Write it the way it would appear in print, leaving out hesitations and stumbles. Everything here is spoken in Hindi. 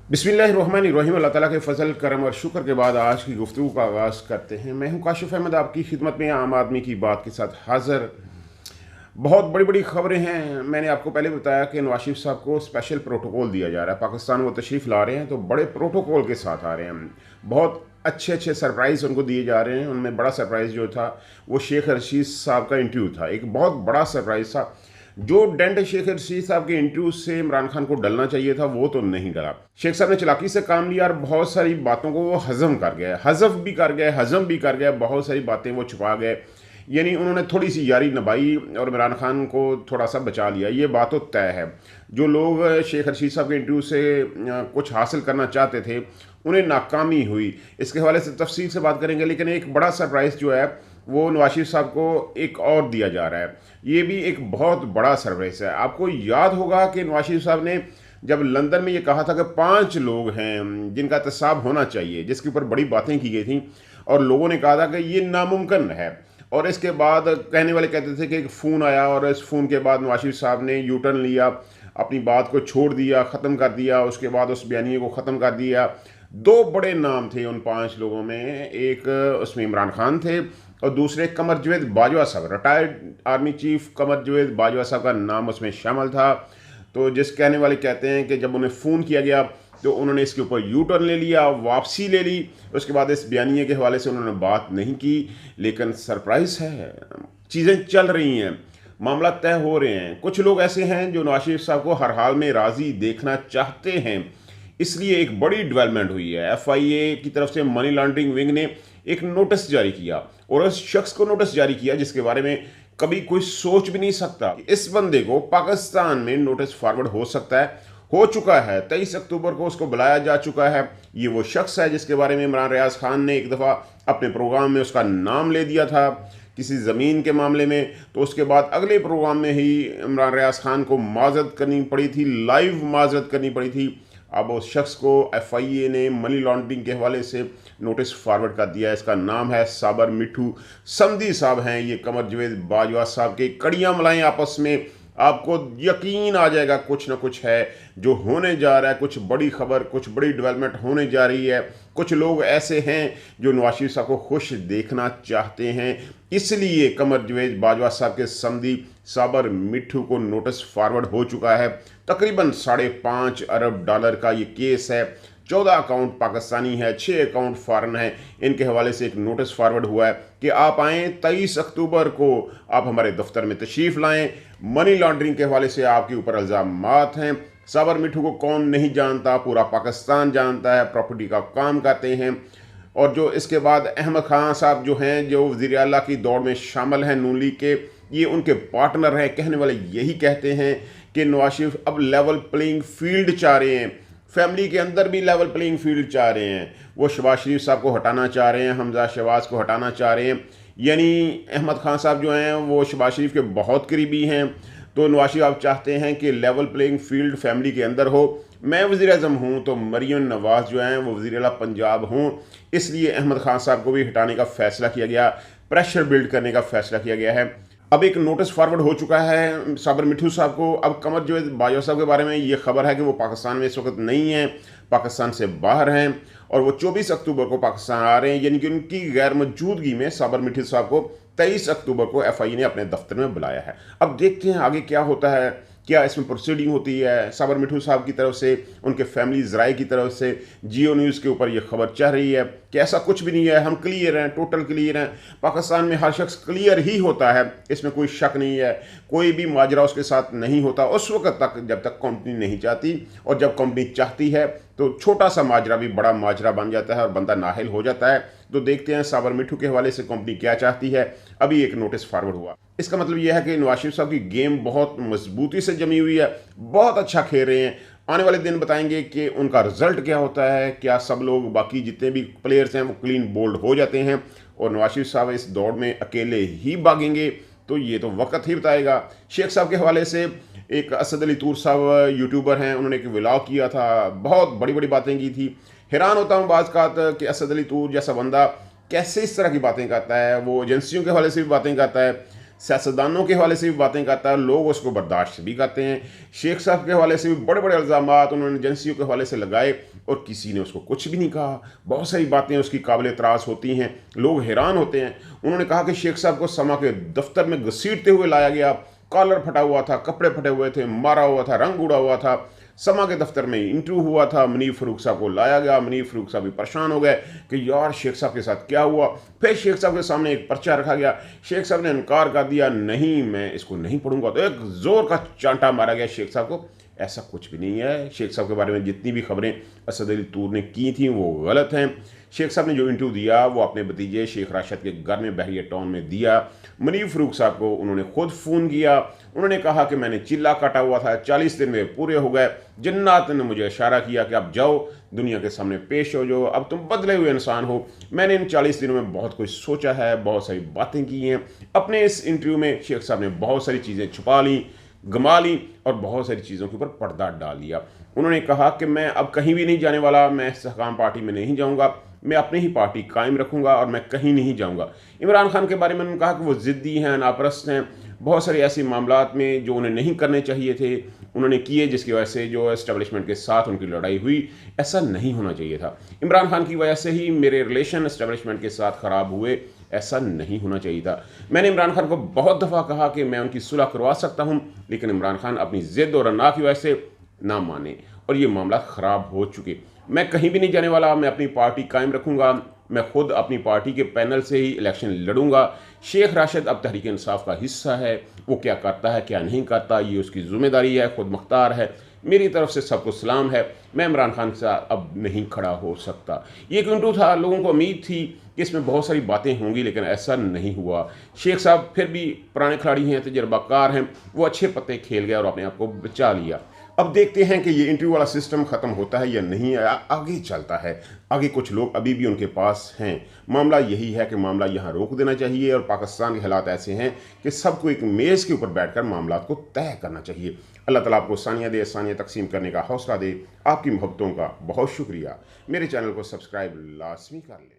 बिस्मिल्लाहिर्रहमानिर्रहीम। अल्लाह ताला के फ़ज़ल करम और शुक्र के बाद आज की गुफ्तगू का आगाज़ करते हैं। मैं हूं काशिफ़ अहमद आपकी खिदमत में आम आदमी की बात के साथ हाज़िर। बहुत बड़ी बड़ी ख़बरें हैं। मैंने आपको पहले बताया कि नवाज शरीफ साहब को स्पेशल प्रोटोकॉल दिया जा रहा है। पाकिस्तान वो तशरीफ़ ला रहे हैं तो बड़े प्रोटोकॉल के साथ आ रहे हैं। बहुत अच्छे अच्छे सरप्राइज़ उनको दिए जा रहे हैं। उनमें बड़ा सरप्राइज़ जो था वो शेख रशीद साहब का इंटरव्यू था। एक बहुत बड़ा सरप्राइज़ था। जो डेंट शेख रशीद साहब के इंटरव्यू से इमरान खान को डलना चाहिए था वो तो नहीं डला। शेख साहब ने चालाकी से काम लिया और बहुत सारी बातों को वो हजम कर गए, हजफ भी कर गए, हजम भी कर गए। बहुत सारी बातें वो छुपा गए। यानी उन्होंने थोड़ी सी यारी निभाई और इमरान खान को थोड़ा सा बचा लिया। ये बात तो तय है। जो लोग शेख रशीद साहब के इंटरव्यू से कुछ हासिल करना चाहते थे उन्हें नाकामी हुई। इसके हवाले से तफसील से बात करेंगे। लेकिन एक बड़ा सरप्राइज़ जो है वो नवाज शरीफ साहब को एक और दिया जा रहा है। ये भी एक बहुत बड़ा सरप्राइज़ है। आपको याद होगा कि नवाज शरीफ साहब ने जब लंदन में ये कहा था कि 5 लोग हैं जिनका एहतसाब होना चाहिए, जिसके ऊपर बड़ी बातें की गई थी और लोगों ने कहा था कि ये नामुमकिन है। और इसके बाद कहने वाले कहते थे कि एक फ़ोन आया और इस फ़ोन के बाद नवाज शरीफ साहब ने यू टर्न लिया, अपनी बात को छोड़ दिया, ख़त्म कर दिया। उसके बाद उस बयानिए को ख़त्म कर दिया। 2 बड़े नाम थे उन 5 लोगों में। एक उसमें इमरान खान थे और दूसरे कमर जवेद बाजवा साहब, रिटायर्ड आर्मी चीफ कमर जवेद बाजवा साहब का नाम उसमें शामिल था। तो जिस कहने वाले कहते हैं कि जब उन्हें फ़ोन किया गया तो उन्होंने इसके ऊपर यू टर्न ले लिया, वापसी ले ली। उसके बाद इस बयानिए के हवाले से उन्होंने बात नहीं की। लेकिन सरप्राइज़ है, चीज़ें चल रही हैं, मामला तय हो रहे हैं। कुछ लोग ऐसे हैं जो नवाज शरीफ साहब को हर हाल में राज़ी देखना चाहते हैं। इसलिए एक बड़ी डेवलपमेंट हुई है। FIA की तरफ से मनी लॉन्ड्रिंग विंग ने एक नोटिस जारी किया और उस शख्स को नोटिस जारी किया जिसके बारे में कभी कोई सोच भी नहीं सकता। इस बंदे को पाकिस्तान में नोटिस फॉरवर्ड हो सकता है, हो चुका है। 23 अक्टूबर को उसको बुलाया जा चुका है। ये वो शख्स है जिसके बारे में इमरान रियाज खान ने एक दफ़ा अपने प्रोग्राम में उसका नाम ले दिया था किसी ज़मीन के मामले में। तो उसके बाद अगले प्रोग्राम में ही इमरान रियाज खान को माजरत करनी पड़ी थी, लाइव माजरत करनी पड़ी थी। अब उस शख्स को FIA ने मनी लॉन्ड्रिंग के हवाले से नोटिस फॉरवर्ड कर दिया है। इसका नाम है साबर मिठू समदी साहब हैं। ये कमर जवेद बाजवा साहब के कड़ियाँ मिलाएं आपस में, आपको यकीन आ जाएगा कुछ ना कुछ है जो होने जा रहा है। कुछ बड़ी खबर, कुछ बड़ी डेवलपमेंट होने जा रही है। कुछ लोग ऐसे हैं जो नवाज शरीफ साहब को खुश देखना चाहते हैं। इसलिए कमर जवेद बाजवा साहब के समधी साबर मिठू को नोटिस फॉरवर्ड हो चुका है। तकरीबन $5.5 अरब का ये केस है। 14 अकाउंट पाकिस्तानी है, 6 अकाउंट फ़ॉरेन है। इनके हवाले से एक नोटिस फॉरवर्ड हुआ है कि आप आएँ 23 अक्टूबर को आप हमारे दफ्तर में तशरीफ़ लाएँ। मनी लॉन्ड्रिंग के हवाले से आपके ऊपर इल्ज़ामात हैं। साबर मिठू को कौन नहीं जानता, पूरा पाकिस्तान जानता है। प्रॉपर्टी का काम करते हैं। और जो इसके बाद अहमद खान साहब जो हैं, जो वज़ीर आला की दौड़ में शामिल हैं नून लीग के, ये उनके पार्टनर हैं। कहने वाले यही कहते हैं कि नवाज शरीफ अब लेवल प्लेइंग फील्ड चाह रहे हैं। फैमिली के अंदर भी लेवल प्लेइंग फील्ड चाह रहे हैं। वो शहबाज शरीफ साहब को हटाना चाह रहे हैं, हमजा शहबाज को हटाना चाह रहे हैं। यानी अहमद खान साहब जो हैं वो शहबाज शरीफ के बहुत करीबी हैं। तो नवाज शरीफ आप चाहते हैं कि लेवल प्लेइंग फील्ड फैमिली के अंदर हो। मैं वज़ीर आज़म हूँ तो मरीम नवाज़ जो हैं वो वज़ीर आला पंजाब हूँ। इसलिए अहमद खान साहब को भी हटाने का फ़ैसला किया गया, प्रेशर बिल्ड करने का फ़ैसला किया गया है। अब एक नोटिस फॉरवर्ड हो चुका है साबर मिठू साहब को। अब कमर जवेद बाजवा साहब के बारे में ये खबर है कि वो पाकिस्तान में इस वक्त नहीं है, पाकिस्तान से बाहर हैं और वो 24 अक्टूबर को पाकिस्तान आ रहे हैं। यानी कि उनकी गैर मौजूदगी में साबर मिठू साहब को 23 अक्टूबर को FIA ने अपने दफ्तर में बुलाया है। अब देखते हैं आगे क्या होता है, क्या इसमें प्रोसीडिंग होती है। साबर मिठू साहब की तरफ से, उनके फैमिली ज़राए की तरफ से जियो न्यूज़ के ऊपर ये खबर चल रही है कि ऐसा कुछ भी नहीं है, हम क्लियर हैं, टोटल क्लियर हैं। पाकिस्तान में हर शख्स क्लियर ही होता है, इसमें कोई शक नहीं है। कोई भी माजरा उसके साथ नहीं होता उस वक्त तक जब तक कंपनी नहीं चाहती, और जब कंपनी चाहती है तो छोटा सा माजरा भी बड़ा माजरा बन जाता है और बंदा नाहिल हो जाता है। तो देखते हैं साबर मिठू के हवाले से कंपनी क्या चाहती है। अभी एक नोटिस फॉरवर्ड हुआ। इसका मतलब यह है कि नवाज शरीफ साहब की गेम बहुत मजबूती से जमी हुई है, बहुत अच्छा खेल रहे हैं। आने वाले दिन बताएंगे कि उनका रिजल्ट क्या होता है। क्या सब लोग, बाकी जितने भी प्लेयर्स हैं वो क्लीन बोल्ड हो जाते हैं और नवाज शरीफ साहब इस दौड़ में अकेले ही भागेंगे, तो ये तो वक्त ही बताएगा। शेख साहब के हवाले से एक असद अली तूर साहब यूट्यूबर हैं, उन्होंने एक व्लॉग किया था, बहुत बड़ी बड़ी बातें की थी। हैरान होता हूँ बाज़ का कि असद अली तूर जैसा बंदा कैसे इस तरह की बातें करता है। वो एजेंसियों के हवाले से भी बातें करता है। सियासतदानों के हवाले से भी बातें करता है, लोग उसको बर्दाश्त भी करते हैं। शेख साहब के हवाले से भी बड़े बड़े इल्ज़ामात उन्होंने एजेंसियों के हवाले से लगाए और किसी ने उसको कुछ भी नहीं कहा। बहुत सारी बातें उसकी काबिल एतराज़ होती हैं, लोग हैरान होते हैं। उन्होंने कहा कि शेख साहब को समा के दफ्तर में घसीटते हुए लाया गया, कॉलर फटा हुआ था, कपड़े फटे हुए थे, मारा हुआ था, रंग उड़ा हुआ था। समा के दफ्तर में इंटरव्यू हुआ था, मुनीफ फ़ारूक साहब को लाया गया। मुनीफ फ़ारूक साहब भी परेशान हो गए कि यार शेख साहब के साथ क्या हुआ। फिर शेख साहब के सामने एक पर्चा रखा गया, शेख साहब ने इनकार कर दिया, नहीं मैं इसको नहीं पढ़ूंगा। तो एक ज़ोर का चांटा मारा गया शेख साहब को। ऐसा कुछ भी नहीं है। शेख साहब के बारे में जितनी भी खबरें असद अली तूर ने की थी वो गलत हैं। शेख साहब ने जो इंटरव्यू दिया वो अपने भतीजे शेख राशिद के घर में बहरिया टाउन में दिया। मुनीफ फ़ारूक साहब को उन्होंने खुद फ़ोन किया। उन्होंने कहा कि मैंने चिल्ला काटा हुआ था, 40 दिन में पूरे हो गए। जन्नत ने मुझे इशारा किया कि अब जाओ दुनिया के सामने पेश हो जाओ, अब तुम बदले हुए इंसान हो। मैंने इन 40 दिनों में बहुत कुछ सोचा है, बहुत सारी बातें की हैं। अपने इस इंटरव्यू में शेख साहब ने बहुत सारी चीज़ें छुपा ली, गमा ली और बहुत सारी चीज़ों के ऊपर पर्दा डाल दिया। उन्होंने कहा कि मैं अब कहीं भी नहीं जाने वाला, मैं इस्तेहकाम पार्टी में नहीं जाऊंगा, मैं अपनी ही पार्टी कायम रखूंगा और मैं कहीं नहीं जाऊंगा। इमरान खान के बारे में उन्होंने कहा कि वो ज़िद्दी हैं, नापरस्त हैं। बहुत सारे ऐसे मामलात में जो उन्हें नहीं करने चाहिए थे उन्होंने किए, जिसकी वजह से जो एस्टेब्लिशमेंट के साथ उनकी लड़ाई हुई। ऐसा नहीं होना चाहिए था। इमरान खान की वजह से ही मेरे रिलेशन एस्टेब्लिशमेंट के साथ ख़राब हुए, ऐसा नहीं होना चाहिए था। मैंने इमरान खान को बहुत दफ़ा कहा कि मैं उनकी सुलह करवा सकता हूं, लेकिन इमरान खान अपनी ज़िद और अन्ना की वजह से ना माने और ये मामला ख़राब हो चुके। मैं कहीं भी नहीं जाने वाला, मैं अपनी पार्टी कायम रखूंगा, मैं खुद अपनी पार्टी के पैनल से ही इलेक्शन लड़ूंगा। शेख राशिद अब तहरीक इंसाफ का हिस्सा है, वो क्या करता है क्या नहीं करता ये उसकी ज़िम्मेदारी है, खुद मुख्तार है। मेरी तरफ से सबको सलाम है। मैं इमरान खान के साथ अब नहीं खड़ा हो सकता। ये एक इंटरव्यू था, लोगों को उम्मीद थी कि इसमें बहुत सारी बातें होंगी, लेकिन ऐसा नहीं हुआ। शेख साहब फिर भी पुराने खिलाड़ी हैं, तजर्बाकार हैं, वो अच्छे पत्ते खेल गए और अपने आप को बचा लिया। अब देखते हैं कि ये इंटरव्यू वाला सिस्टम ख़त्म होता है या नहीं, आगे चलता है। आगे कुछ लोग अभी भी उनके पास हैं। मामला यही है कि मामला यहाँ रोक देना चाहिए और पाकिस्तान के हालात ऐसे हैं कि सबको एक मेज़ के ऊपर बैठकर मामला को तय करना चाहिए। अल्लाह ताला आपको सानिया दे, सानिया तकसीम करने का हौसला दे। आपकी मोहब्बतों का बहुत शुक्रिया। मेरे चैनल को सब्सक्राइब लाजमी कर लें।